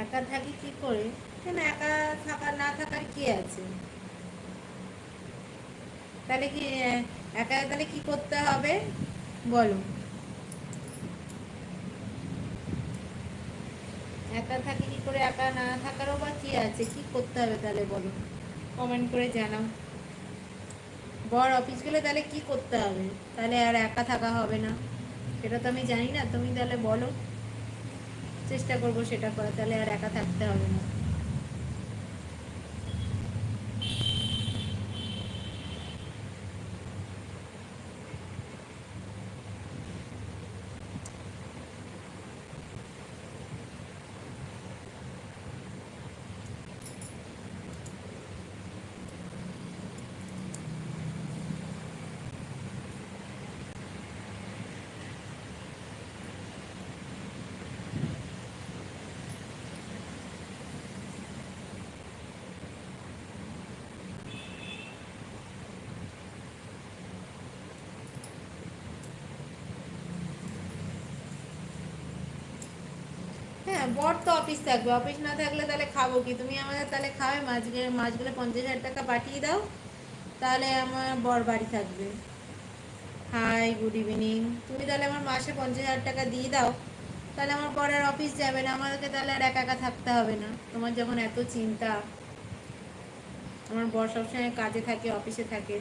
একা থাকি কি করে? কেন একা থাকা না থাকার কি আছে? তাহলে কি একা তাহলে কি করতে হবে বলো? একা থাকি কি করে? একা না থাকারও বা কি আছে? কি করতে হবে তাহলে বলো? কমেন্ট করে জানাও। বর অফিস গেলে তাহলে কি করতে হবে? তাহলে আর একা থাকা হবে না? সেটা তো আমি জানি না, তুমি তাহলে বলো। চেষ্টা করবো সেটা করা, তাহলে আর একা থাকতে হবে না। হ্যাঁ, বর তো অফিস থাকবে, অফিস না থাকলে তাহলে খাবো কি? তুমি আমাদের তাহলে খাবে মাছগুলো 50,000 টাকা পাঠিয়ে দাও, তাহলে আমার বর বাড়ি থাকবে। Hi, good evening. তুমি তাহলে আমার মাসে 50,000 টাকা দিয়ে দাও, তাহলে আমার বর আর অফিস যাবে না, আমাদেরকে তাহলে আর একা একা থাকতে হবে না। তোমার যখন এত চিন্তা। আমার বর সবসময় কাজে থাকে, অফিসে থাকে।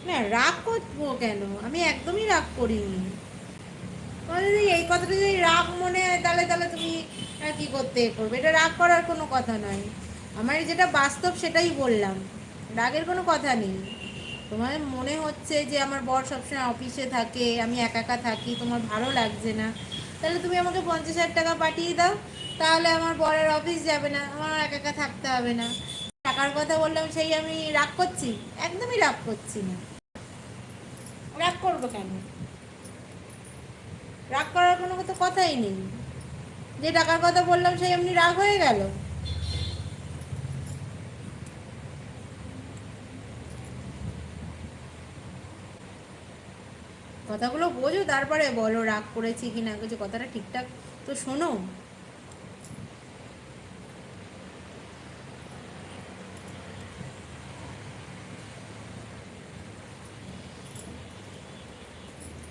না, রাগ করবো কেন? আমি একদমই রাগ করিনি। তোমার যদি এই কথাটা যদি রাগ মনে হয়, তাহলে তাহলে তুমি কি করতে করবে? এটা রাগ করার কোনো কথা নয়। আমার যেটা বাস্তব সেটাই বললাম, রাগের কোনো কথা নেই। তোমার মনে হচ্ছে যে আমার বর সবসময় অফিসে থাকে, আমি একা একা থাকি, তোমার ভালো লাগছে না, তাহলে তুমি আমাকে 50,000 টাকা পাঠিয়ে দাও, তাহলে আমার বরের অফিস যাবে না, আমার একা একা থাকতে হবে না। টাকার কথা বললাম, সেই আমি রাগ করছি? একদমই রাগ করছি না। রাগ করবো কেন? রাগ করার কোনো তো কথাই নেই। যে টাকার কথা বললাম সেই এমনি রাগ হয়ে গেল? কথাগুলো বোঝো, তারপরে বলো রাগ করেছি কি না করেছি, কথাটা ঠিকঠাক তো শোনো।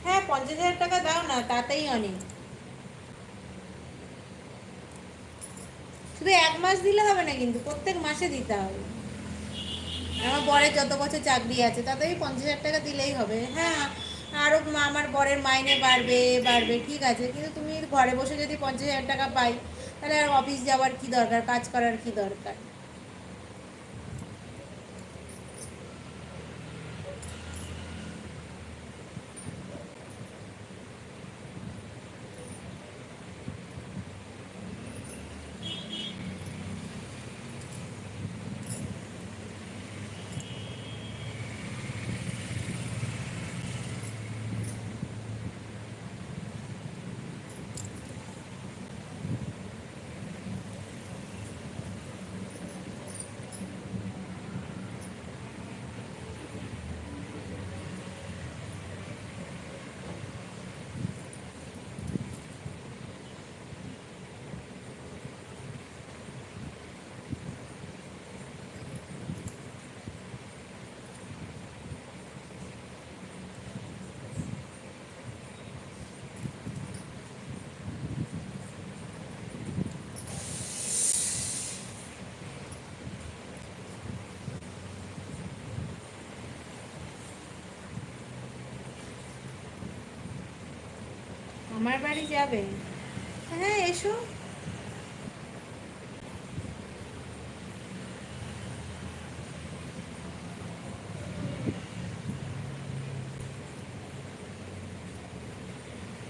হ্যাঁ, 50,000 টাকা দাও না, তাতেই অনেক। শুধু 1 মাস দিলে হবে না, কিন্তু প্রত্যেক মাসে দিতে হবে। আমার বরের যত বছর চাকরি আছে তাতেই 50,000 টাকা দিলেই হবে। হ্যাঁ, আরও আমার বরের মাইনে বাড়বে বাড়বে, ঠিক আছে, কিন্তু তুমি ঘরে বসে যদি 50,000 টাকা পাই, তাহলে আর অফিস যাওয়ার কি দরকার, কাজ করার কি দরকার? আমার বাড়ি যাবে? হ্যাঁ, এসো।